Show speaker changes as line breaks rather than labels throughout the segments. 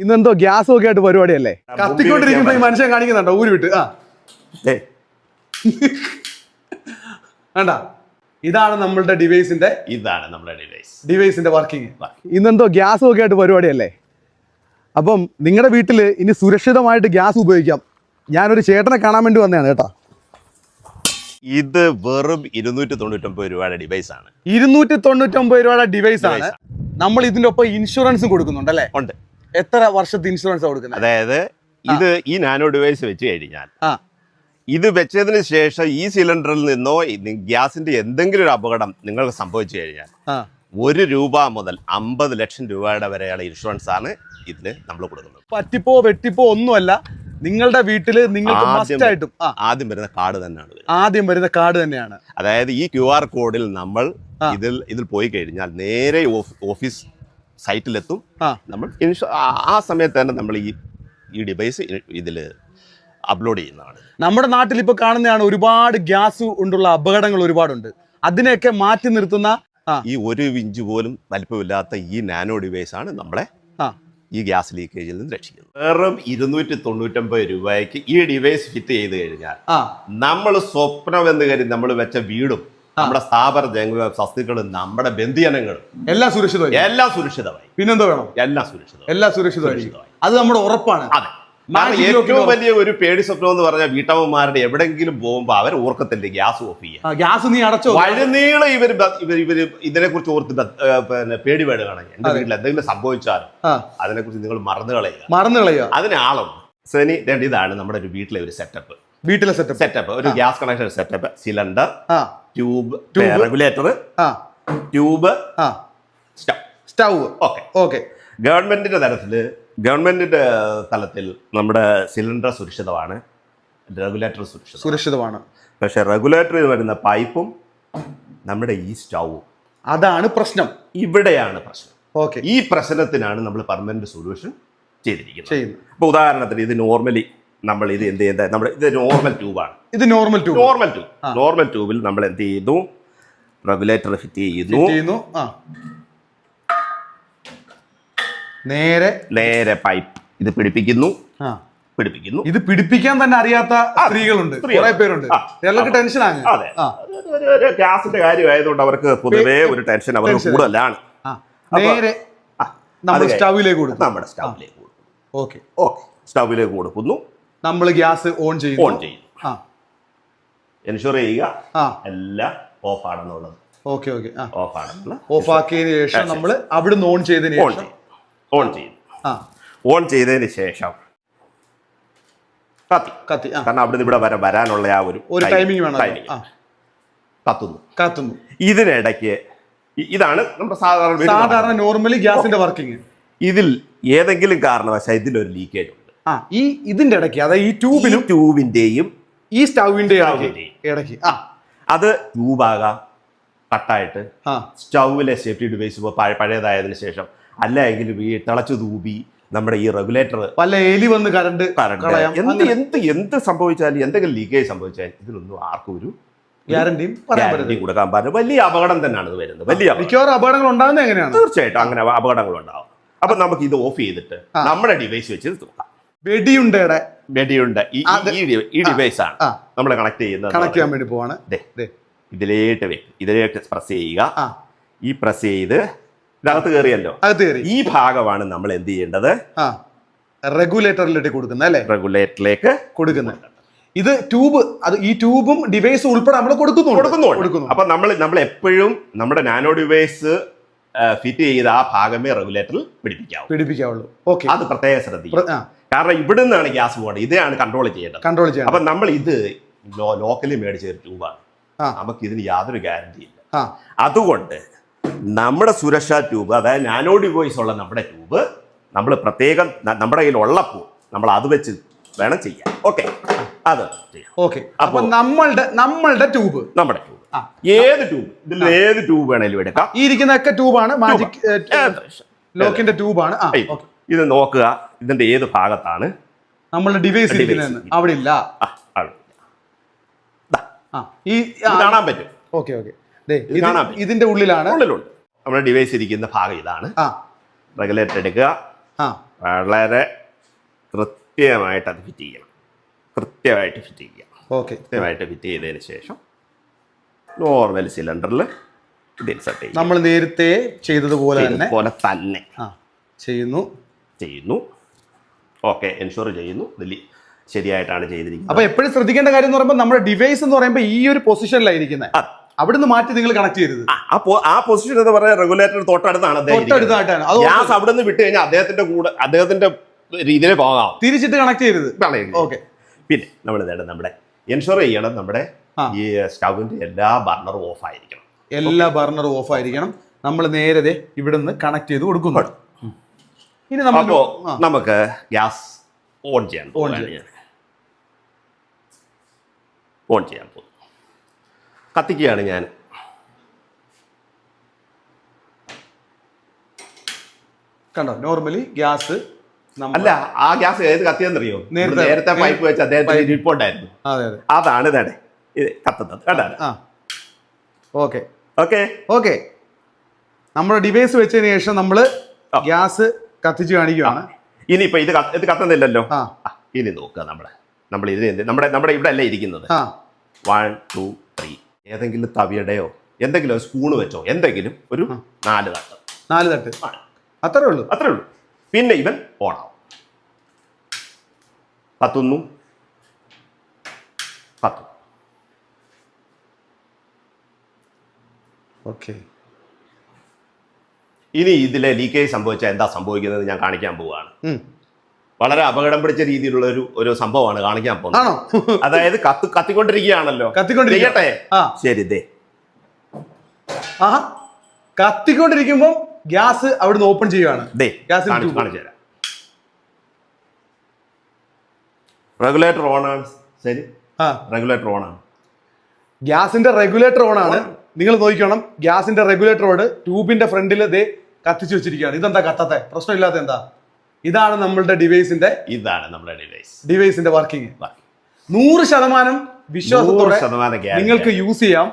ഇന്നെന്തോ gas ഒക്കെ ആയിട്ട് പരിപാടിയല്ലേ? കത്തിക്കൊണ്ടിരിക്കുമ്പോ ഈ മനുഷ്യൻ കാണിക്കുന്നുണ്ടോ ഊരി വിട്ട്? വേണ്ട, ഇതാണ് നമ്മളുടെ ഡിവൈസിന്റെ വർക്കിംഗ്. ഇന്നെന്തോ ഗ്യാസ് ഒക്കെ ആയിട്ട് പരിപാടിയല്ലേ? അപ്പം നിങ്ങളുടെ വീട്ടിൽ ഇനി സുരക്ഷിതമായിട്ട് ഗ്യാസ് ഉപയോഗിക്കാം. ഞാനൊരു ചേട്ടനെ കാണാൻ വേണ്ടി വന്നതാണ് കേട്ടോ.
ഇത് വെറും 299 രൂപയുടെ ഡിവൈസാണ്.
299 രൂപയുടെ ഡിവൈസാണ്. നമ്മൾ ഇതിന്റെ ഒപ്പം ഇൻഷുറൻസും കൊടുക്കുന്നുണ്ട് അല്ലേ?
ഉണ്ട്.
എത്ര വർഷത്തെ ഇൻഷുറൻസ് കൊടുക്കുന്നത്?
അതായത് ഇത് ഈ നാനോ ഡിവൈസ് വെച്ച് കഴിഞ്ഞാൽ ഇത് വെച്ചതിന് ശേഷം ഈ സിലിണ്ടറിൽ നിന്നോ ഗ്യാസിന്റെ എന്തെങ്കിലും ഒരു അപകടം നിങ്ങൾക്ക് സംഭവിച്ചു കഴിഞ്ഞാൽ 1 രൂപ മുതൽ 50 ലക്ഷം രൂപയുടെ വരെയുള്ള ഇൻഷുറൻസ് ആണ് ഇതിന് നമ്മൾ കൊടുക്കുന്നത്.
പറ്റിപ്പോ വെട്ടിപ്പോ ഒന്നുമല്ല, നിങ്ങളുടെ വീട്ടില് നിങ്ങൾക്ക് മസ്റ്റായിട്ടും
ആദ്യം വരുന്ന കാർഡ് തന്നെയാണ്. അതായത് ഈ QR കോഡിൽ നമ്മൾ ഇതിൽ പോയി കഴിഞ്ഞാൽ നേരെ ഓഫീസ് സൈറ്റിലെത്തും. നമ്മൾ ആ സമയത്ത് തന്നെ നമ്മൾ ഈ ഡിവൈസ് ഇതിൽ അപ്ലോഡ് ചെയ്യുന്നതാണ്.
നമ്മുടെ നാട്ടിൽ ഇപ്പൊ കാണുന്നതാണ് ഒരുപാട് ഗ്യാസ് കൊണ്ടുള്ള അപകടങ്ങൾ ഒരുപാടുണ്ട്. അതിനെയൊക്കെ മാറ്റി നിർത്തുന്ന
ഈ 1 ഇഞ്ച് പോലും വലിപ്പമില്ലാത്ത ഈ നാനോ ഡിവൈസ് ആണ് നമ്മളെ ഈ ഗ്യാസ് ലീക്കേജിൽ നിന്ന് രക്ഷിക്കുന്നത്. വെറും 299 രൂപയ്ക്ക് ഈ ഡിവൈസ് ഫിറ്റ് ചെയ്ത് കഴിഞ്ഞാൽ നമ്മൾ സ്വപ്നം എന്ന് കരുതി നമ്മൾ വെച്ച വീടും നമ്മുടെ സ്ഥാപന ജംഗമ വസ്തുക്കളും നമ്മുടെ ബന്ധുജനങ്ങളും എല്ലാം സുരക്ഷിതമായി.
പിന്നെന്തോ വേണം? എല്ലാം സുരക്ഷിതമായി. അത് നമ്മുടെ ഉറപ്പാണ്.
അതെ. ഏറ്റവും വലിയ ഒരു പേടി സ്വപ്നം എന്ന് പറഞ്ഞാൽ വീട്ടമ്മമാരുടെ എവിടെങ്കിലും പോകുമ്പോ അവർ ഓർക്കത്തില്ലേ ഗ്യാസ് ഓഫ് ചെയ്യാൻ.
ഗ്യാസ് നീ അടച്ചോ?
വഴിനീളെ ഇവര് ഇതിനെ കുറിച്ച് ഓർത്ത് പേടി വേടുകയാണ്. എന്റെ വീട്ടിൽ എന്തെങ്കിലും സംഭവിച്ചാലും അതിനെ കുറിച്ച് നിങ്ങൾ മറന്നു കളയുക. അതിന് ആളുണ്ട്. സനി ഇതാണ് നമ്മുടെ ഒരു വീട്ടിലെ ഒരു സെറ്റപ്പ്. ഒരു gas connection setup, cylinder, tube, regulator, tube,
stove.
Okay. ഗവൺമെന്റിന്റെ തലത്തിൽ നമ്മുടെ സിലിണ്ടർ സുരക്ഷിതമാണ്, റെഗുലേറ്റർ സുരക്ഷിതമാണ്. പക്ഷെ റെഗുലേറ്ററിൽ വരുന്ന പൈപ്പും നമ്മുടെ ഈ സ്റ്റൗവും
അതാണ് പ്രശ്നം.
ഇവിടെയാണ് പ്രശ്നം. ഈ പ്രശ്നത്തിനാണ് നമ്മൾ പെർമനന്റ് സൊല്യൂഷൻ ചെയ്തിരിക്കുന്നത്. അപ്പൊ ഉദാഹരണത്തിന് ഇത് നോർമലി നമ്മൾ ഇത് എന്ത് ചെയ്യുന്നത്, നമ്മുടെ ഇത് നോർമൽ ട്യൂബാണ്. നോർമൽ ട്യൂബിൽ നമ്മൾ എന്ത് ചെയ്യുന്നു, റെഗുലേറ്റർ ഫിറ്റ് ചെയ്യുന്നു. നേരെ പൈപ്പ് ഇത് പിടിപ്പിക്കുന്നു.
ഇത് പിടിപ്പിക്കാൻ തന്നെ അറിയാത്ത സ്ത്രീകളുണ്ട്, കുറെ പേരുണ്ട്. ടെൻഷനാണ്.
അതെ, ഗ്യാസിന്റെ കാര്യമായതുകൊണ്ട് അവർക്ക് പൊതുവേ ഒരു ടെൻഷൻ അവർക്ക് കൂടുതലാണ്.
നമ്മുടെ സ്റ്റൗവിലേക്ക്
കൊടുക്കുന്നു.
നമ്മൾ ഗ്യാസ് ഓൺ ചെയ്യും.
എൻഷുർ ചെയ്യുക എല്ലാം ഓഫ് ആണെന്നുള്ളത്.
ഓഫ് ആക്കിയതിനു ശേഷം നമ്മൾ അവിടുന്ന് ഓൺ ചെയ്തതിന് ശേഷം
ഓൺ ചെയ്തതിന് ശേഷം കത്തി കാരണം അവിടുന്ന് ഇവിടെ വരാനുള്ള ആ ഒരു
ടൈമിംഗ് വേണം.
കത്തുന്നു. ഇതിനിടയ്ക്ക് ഇതാണ് നമ്മുടെ സാധാരണ
നോർമലി ഗ്യാസിന്റെ വർക്കിംഗ്.
ഇതിൽ ഏതെങ്കിലും കാരണവശാൽ ഇതിലൊരു ലീക്കേജ് ഉണ്ട്.
ഇതിന്റെ ഇടയ്ക്ക്, അതായത് ഈ
ട്യൂബിന്റെയും
ഈ സ്റ്റൗവിന്റെയും ഇടയ്ക്ക്
അത് ട്യൂബാകാം കട്ടായിട്ട് സ്റ്റൗവിലെ സേഫ്റ്റി ഡിവൈസ് പഴയതായതിനു ശേഷം, അല്ലെങ്കിൽ ഈ തിളച്ചു തൂബി നമ്മുടെ ഈ റെഗുലേറ്റർ
പല എലി വന്ന് കറണ്ട്
എന്ത് സംഭവിച്ചാലും, എന്തെങ്കിലും ലീക്കേജ് സംഭവിച്ചാൽ ഇതിനൊന്നും ആർക്കും ഒരു
ഗ്യാരണ്ടി
കൊടുക്കാൻ പാടില്ല. വലിയ അപകടം തന്നെയാണ് ഇത് വരുന്നത്.
മിക്കവാറും അപകടങ്ങൾ ഉണ്ടാകുന്നത് എങ്ങനെയാണ്?
തീർച്ചയായിട്ടും അങ്ങനെ അപകടങ്ങൾ ഉണ്ടാവും. അപ്പൊ നമുക്ക് ഇത് ഓഫ് ചെയ്തിട്ട് നമ്മുടെ ഡിവൈസ് വെച്ച് നോക്കാം. വെടിയുണ്ട ഈ ഡിവൈസ് ആണ് നമ്മൾ കണക്ട്
ചെയ്യാൻ വേണ്ടി പോവാണ്.
ഇതിലേക്ക് പ്രസ് ചെയ്യുക. ഈ പ്രസ് ചെയ്ത് ഇതിനകത്ത് കയറിയല്ലോ, ഈ ഭാഗമാണ് നമ്മൾ എന്ത് ചെയ്യേണ്ടത്,
റെഗുലേറ്ററിലേക്ക് കൊടുക്കുന്നത്. ഇത് ട്യൂബ്, അത് ഈ ട്യൂബും ഡിവൈസും ഉൾപ്പെടെ നമ്മൾ കൊടുക്കുന്നു.
അപ്പൊ നമ്മൾ എപ്പോഴും നമ്മുടെ നാനോ ഡിവൈസ് ഫിറ്റ് ചെയ്ത ആ ഭാഗമേ റെഗുലേറ്ററിൽ
പിടിപ്പിക്കാവുള്ളൂ.
അത് പ്രത്യേകം ശ്രദ്ധിക്കുക. കാരണം ഇവിടെ നിന്നാണ് ഗ്യാസ് പോകേണ്ടത്, ഇതാണ് കൺട്രോൾ ചെയ്യേണ്ടത്. അപ്പൊ നമ്മൾ ഇത് ലോക്കലി മേടിച്ച ഒരു ട്യൂബാണ്, നമുക്ക് ഇതിന് യാതൊരു ഗ്യാരണ്ടി ഇല്ല. അതുകൊണ്ട് നമ്മുടെ സുരക്ഷാ ട്യൂബ്, അതായത് നാനോ ഡിവൈസ് ഉള്ള നമ്മുടെ ട്യൂബ് നമ്മൾ പ്രത്യേകം നമ്മുടെ കയ്യിൽ ഉള്ളപ്പോൾ നമ്മൾ അത് വെച്ച് വേണം ചെയ്യാൻ.
അപ്പൊ നമ്മളുടെ ട്യൂബ്
ഏത് ട്യൂബ് വേണേലും എടുക്കാം.
ഈ ഇരിക്കുന്നൊക്കെ ട്യൂബാണ്, മാജിക് ലോക്കിന്റെ ട്യൂബാണ്.
ഇത് നോക്കുക, ഇതിന്റെ ഏത് ഭാഗത്താണ്
നമ്മളുടെ ഡിവൈസ് അവിടെ ഇല്ല.
കാണാൻ പറ്റും.
ഇതിന്റെ ഉള്ളിലാണ്
നമ്മുടെ ഡിവൈസ് ഇരിക്കുന്ന ഭാഗം. ഇതാണ് റെഗുലേറ്റർ എടുക്കുക, വളരെ കൃത്യമായിട്ട് അത് ഫിറ്റ് ചെയ്യണം. കൃത്യമായിട്ട് ഫിറ്റ് ചെയ്യുക.
ഓക്കെ.
കൃത്യമായിട്ട് ഫിറ്റ് ചെയ്തതിന് ശേഷം നോർമൽ സിലിണ്ടറിൽ ഇത് ഇൻസെർട്ട് ചെയ്യും.
നമ്മൾ നേരത്തെ ചെയ്തതുപോലെ തന്നെ
ചെയ്യുന്നു. ഓക്കെ, എൻഷുർ ചെയ്യുന്നു ഇതിൽ ശരിയായിട്ടാണ് ചെയ്തിരിക്കുന്നത്.
അപ്പോൾ എപ്പോഴും ശ്രദ്ധിക്കേണ്ട കാര്യം എന്ന് പറയുമ്പോൾ നമ്മുടെ ഡിവൈസ് എന്ന് പറയുമ്പോൾ ഈ ഒരു പൊസിഷനിലായിരിക്കുന്നത്. അവിടുന്ന് മാറ്റി നിങ്ങൾ കണക്ട് ചെയ്തത്
ആ പൊസിഷൻ എന്ന് പറയുന്നത് റെഗുലേറ്റർ തൊട്ടടുത്താണ്. ഗ്യാസ് അവിടെ നിന്ന് വിട്ട് കഴിഞ്ഞാൽ അദ്ദേഹത്തിന്റെ രീതിയിൽ പോകാം.
തിരിച്ചിട്ട് കണക്ട് ചെയ്തത്. ഓക്കെ.
പിന്നെ നമ്മുടെ എൻഷുർ ചെയ്യണം നമ്മുടെ ഈ സ്റ്റൗവിന്റെ എല്ലാ ബർണറും ഓഫ് ആയിരിക്കണം.
എല്ലാ ബർണറും ഓഫ് ആയിരിക്കണം. നമ്മൾ നേരെ ഇവിടുന്ന് കണക്ട് ചെയ്ത് കൊടുക്കുന്നു. ഇനി
നമുക്ക് ഗ്യാസ് ഓൺ ചെയ്യാൻ പോകും. കത്തിക്കുകയാണ് ഞാൻ.
കണ്ടോ, നോർമലി ഗ്യാസ്
അല്ല, ആ ഗ്യാസ് ഏത് കത്തിയെന്നറിയോ? നേരത്തെ പൈപ്പ് വെച്ച് അദ്ദേഹത്തിന് ഇരിപ്പുണ്ടായിരുന്നു. അതാണ് ഇതാണ് ഇത് കത്തുന്നത്. കണ്ടാണ്.
Okay okay okay. നമ്മുടെ ഡിവൈസ് വെച്ചതിന് ശേഷം നമ്മൾ ഗ്യാസ് കത്തിച്ച് കാണിക്കുകയാണ്.
ഇനിയിപ്പോ ഇത് കത്തുന്നില്ലല്ലോ. ഇനി നോക്കുക, നമ്മൾ ഇതിന് നമ്മുടെ ഇവിടെ അല്ലേ ഇരിക്കുന്നത്. 1 2 3 ഏതെങ്കിലും തവിയുടെയോ എന്തെങ്കിലും സ്പൂണ് വെച്ചോ എന്തെങ്കിലും ഒരു 4 തട്ട്. അത്രേ ഉള്ളൂ. പിന്നെ ഇവൻ ഓണാവും. കത്തുന്നു.
ഓക്കെ.
ഇനി ഇതിലെ ലീക്കേജ് സംഭവിച്ചാൽ എന്താ സംഭവിക്കുന്നത് ഞാൻ കാണിക്കാൻ പോവുകയാണ്. വളരെ അപകടം പിടിച്ച രീതിയിലുള്ള ഒരു സംഭവമാണ് കാണിക്കാൻ പോകുന്നത്. അതായത് കത്തിക്കൊണ്ടിരിക്കുകയാണല്ലോ. ചെയ്യട്ടെ? ശരി.
കത്തിക്കൊണ്ടിരിക്കുമ്പോ ഗ്യാസ് അവിടുന്ന് ഓപ്പൺ ചെയ്യുകയാണ്.
കാണിച്ചു തരാം. റെഗുലേറ്റർ ഓൺ ആണ്. ശരി, റെഗുലേറ്റർ ഓൺ ആണ്.
ഗ്യാസിന്റെ റെഗുലേറ്റർ ഓൺ ആണ്. നിങ്ങൾ നോക്കണം, ഗ്യാസിന്റെ റെഗുലേറ്ററോട് ട്യൂബിന്റെ ഫ്രണ്ടിൽ കത്തിച്ചു വെച്ചിരിക്കുകയാണ്. ഇതെന്താ കത്താത്തെ? പ്രശ്നമില്ലാത്ത എന്താ? ഇതാണ് നമ്മുടെ ഡിവൈസിന്റെ വർക്കിംഗ്. 100% വിശ്വാസത്തോടെ നിങ്ങൾക്ക് യൂസ് ചെയ്യാം.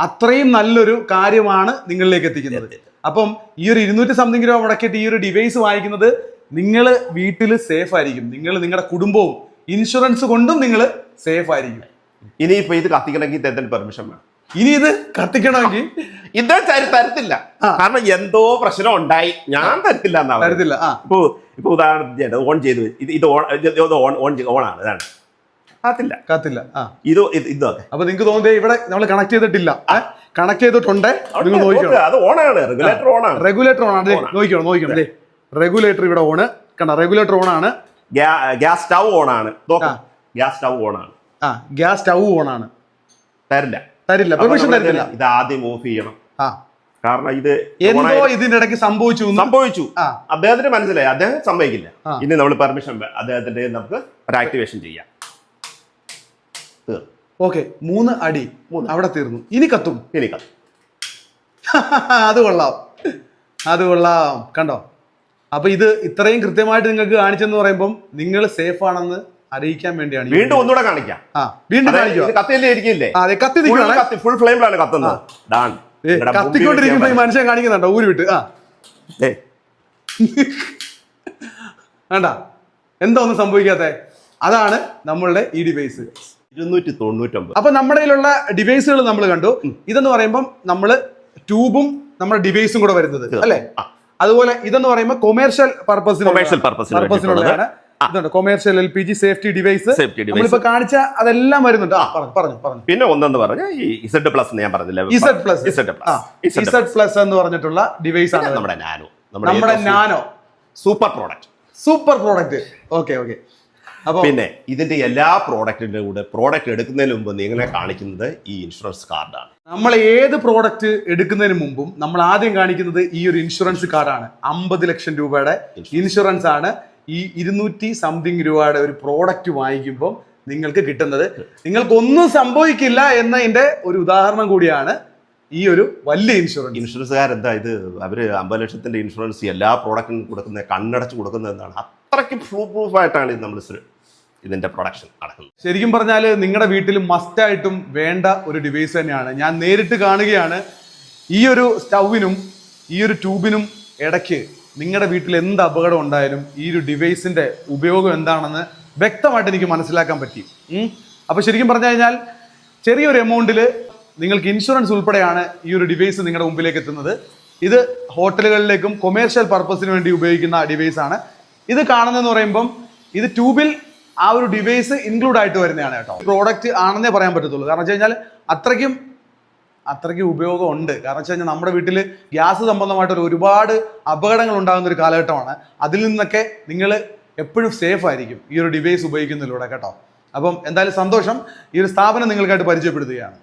അത്രയും നല്ലൊരു കാര്യമാണ് നിങ്ങളിലേക്ക് എത്തിക്കുന്നത്. അപ്പം ഈ ഒരു 200 സംതിങ് രൂപ മുടക്കിയിട്ട് ഈ ഒരു ഡിവൈസ് വാങ്ങിക്കുന്നത് നിങ്ങൾ വീട്ടിൽ സേഫ് ആയിരിക്കും. നിങ്ങളുടെ കുടുംബവും ഇൻഷുറൻസ് കൊണ്ടും നിങ്ങൾ സേഫ് ആയിരിക്കും.
ഇനിയിപ്പോ ഇത് കത്തിക്കണമെങ്കിൽ എന്തെങ്കിലും പെർമിഷൻ വേണം.
ഇനി ഇത് കത്തിക്കണമെങ്കിൽ
ഇത് തരത്തില്ല. കാരണം എന്തോ പ്രശ്നം ഉണ്ടായി. ഞാൻ തരത്തില്ല. ഇപ്പൊ ഉദാഹരണത്തിന് ഓൺ ചെയ്തു, ഇത് ഓണാണ്. ഇതാണ് കത്തില്ല. ഇതൊക്കെ
അപ്പൊ നിങ്ങൾക്ക് തോന്നുന്നത് ഇവിടെ നമ്മൾ കണക്ട് ചെയ്തിട്ടില്ല. കണക്ട് ചെയ്തിട്ടുണ്ട്. നിങ്ങൾ നോക്കിക്കോ,
അത് ഓണാണ്. റെഗുലേറ്റർ ഓൺ ആണ്.
നോക്കിക്കോ. റെഗുലേറ്റർ ഇവിടെ ഓണ്. കണ്ട, റെഗുലേറ്റർ ഓൺ ആണ്.
ഗ്യാസ് സ്റ്റൗ ഓൺ ആണ്. ഗ്യാസ് സ്റ്റൗ ഓൺ ആണ്. തരില്ല, പെർമിഷൻ തരില്ല. ഇത് ആദ്യം ഓഫ് ചെയ്യണം. കാരണം ഇത്
എന്തോ ഇതിന്റെ ഇടയ്ക്ക് സംഭവിച്ചു.
അദ്ദേഹത്തിന് മനസ്സിലായി, അദ്ദേഹം സമ്മതിക്കില്ല. ഇനി നമ്മൾ പെർമിഷൻ അദ്ദേഹത്തിന്റെ നമുക്ക് ഒരു ആക്ടിവേഷൻ ചെയ്യാം.
ഓക്കെ, 3 അടി അവിടെ തീർന്നു. ഇനി കത്തും. അത് കൊള്ളാം. കണ്ടോ? അപ്പൊ ഇത് ഇത്രയും കൃത്യമായിട്ട് നിങ്ങൾക്ക് കാണിച്ചെന്ന് പറയുമ്പോൾ നിങ്ങൾ സേഫ് ആണെന്ന് അറിയിക്കാൻ വേണ്ടിയാണ്.
വീണ്ടും ഒന്നുകൂടെ കാണിക്കാം. ഫുൾ ഫ്ലെയിമിലാണ് കത്തുന്നത്.
കത്തിക്കൊണ്ടിരിക്കുമ്പോ ഈ മനുഷ്യൻ കാണിക്കുന്നുണ്ടോ ഊരി വിട്ട്? വേണ്ട, എന്താ ഒന്നും സംഭവിക്കാത്ത? അതാണ് നമ്മളുടെ ഈ ഡിവൈസ്
299.
അപ്പൊ നമ്മുടെ കയ്യിലുള്ള ഡിവൈസുകൾ നമ്മൾ കണ്ടു. ഇതെന്ന് പറയുമ്പോൾ നമ്മള് ട്യൂബും നമ്മുടെ ഡിവൈസും കൂടെ വരുന്നത് അല്ലെ. അതുപോലെ ഇതെന്ന് പറയുമ്പോൾ കൊമേഴ്ഷ്യൽ പർപ്പസിനുള്ളതാണ്. കൊമേഴ്ഷ്യൽ LPG സേഫ്റ്റി ഡിവൈസ് നമ്മളിപ്പോ കാണിച്ച അതെല്ലാം വരുന്നുണ്ട്. പറഞ്ഞു.
പിന്നെ ഒന്നെന്ന് പറഞ്ഞാൽ ഈ Z+ ഞാൻ പറഞ്ഞില്ല,
Z+ എന്ന് പറഞ്ഞിട്ടുള്ള ഡിവൈസ് ആണ് നമ്മുടെ നാനോ സൂപ്പർ പ്രോഡക്റ്റ്. ഓക്കെ.
പിന്നെ ഇതിന്റെ എല്ലാ പ്രോഡക്റ്റിന്റെ കൂടെ പ്രോഡക്റ്റ് എടുക്കുന്നതിന് മുമ്പ് നിങ്ങളെ കാണിക്കുന്നത് ഈ ഇൻഷുറൻസ് കാർഡാണ്.
നമ്മൾ ഏത് പ്രോഡക്റ്റ് എടുക്കുന്നതിന് മുമ്പും നമ്മൾ ആദ്യം കാണിക്കുന്നത് ഈ ഒരു ഇൻഷുറൻസ് കാർഡാണ്. 50 ലക്ഷം രൂപയുടെ ഇൻഷുറൻസ് ആണ് ഈ 200 സംതിങ് രൂപയുടെ ഒരു പ്രോഡക്റ്റ് വാങ്ങിക്കുമ്പോൾ നിങ്ങൾക്ക് കിട്ടുന്നത്. നിങ്ങൾക്കൊന്നും സംഭവിക്കില്ല എന്നതിന്റെ ഒരു ഉദാഹരണം കൂടിയാണ് ഈ ഒരു വലിയ
ഇൻഷുറൻസുകാരെന്താ ഇത് അവര് 50 ലക്ഷത്തിന്റെ ഇൻഷുറൻസ് എല്ലാ പ്രോഡക്റ്റിനും കൊടുക്കുന്നത്, കണ്ണടച്ച് കൊടുക്കുന്നത് എന്താണ്? അത്രയ്ക്ക് പ്രൂഫായിട്ടാണ് ഇത് നമ്മൾ ഇതിന്റെ പ്രൊഡക്ഷൻ നടക്കുന്നത്.
ശരിക്കും പറഞ്ഞാൽ നിങ്ങളുടെ വീട്ടിൽ മസ്റ്റായിട്ടും വേണ്ട ഒരു ഡിവൈസ് തന്നെയാണ്. ഞാൻ നേരിട്ട് കാണുകയാണ്. ഈ ഒരു സ്റ്റൗവിനും ഈ ഒരു ട്യൂബിനും ഇടയ്ക്ക് നിങ്ങളുടെ വീട്ടിൽ എന്ത് അപകടം ഉണ്ടായാലും ഈ ഒരു ഡിവൈസിന്റെ ഉപയോഗം എന്താണെന്ന് വ്യക്തമായിട്ട് എനിക്ക് മനസ്സിലാക്കാൻ പറ്റി. അപ്പോൾ ശരിക്കും പറഞ്ഞു കഴിഞ്ഞാൽ ചെറിയൊരു എമൗണ്ടിൽ നിങ്ങൾക്ക് ഇൻഷുറൻസ് ഉൾപ്പെടെയാണ് ഈ ഒരു ഡിവൈസ് നിങ്ങളുടെ മുമ്പിലേക്ക് എത്തുന്നത്. ഇത് ഹോട്ടലുകളിലേക്കും കൊമേഴ്ഷ്യൽ പർപ്പസിന് വേണ്ടി ഉപയോഗിക്കുന്ന ഡിവൈസ് ആണ്. ഇത് കാണുന്നതെന്ന് പറയുമ്പം ഇത് ട്യൂബിൽ ആ ഒരു ഡിവൈസ് ഇൻക്ലൂഡ് ആയിട്ട് വരുന്നതാണ് കേട്ടോ. പ്രോഡക്റ്റ് ആണെന്നേ പറയാൻ പറ്റത്തുള്ളൂ. കാരണം വെച്ച് കഴിഞ്ഞാൽ അത്രയ്ക്കും ഉപയോഗം ഉണ്ട്. കാരണം വെച്ച് കഴിഞ്ഞാൽ നമ്മുടെ വീട്ടിൽ ഗ്യാസ് സംബന്ധമായിട്ടൊരു ഒരുപാട് അപകടങ്ങൾ ഉണ്ടാകുന്ന ഒരു കാലഘട്ടമാണ്. അതിൽ നിന്നൊക്കെ നിങ്ങൾ എപ്പോഴും സേഫ് ആയിരിക്കും ഈ ഒരു ഡിവൈസ് ഉപയോഗിക്കുന്നതിലൂടെ കേട്ടോ. അപ്പം എന്തായാലും സന്തോഷം. ഈ ഒരു സ്ഥാപനം നിങ്ങൾക്കായിട്ട് പരിചയപ്പെടുത്തുകയാണ്.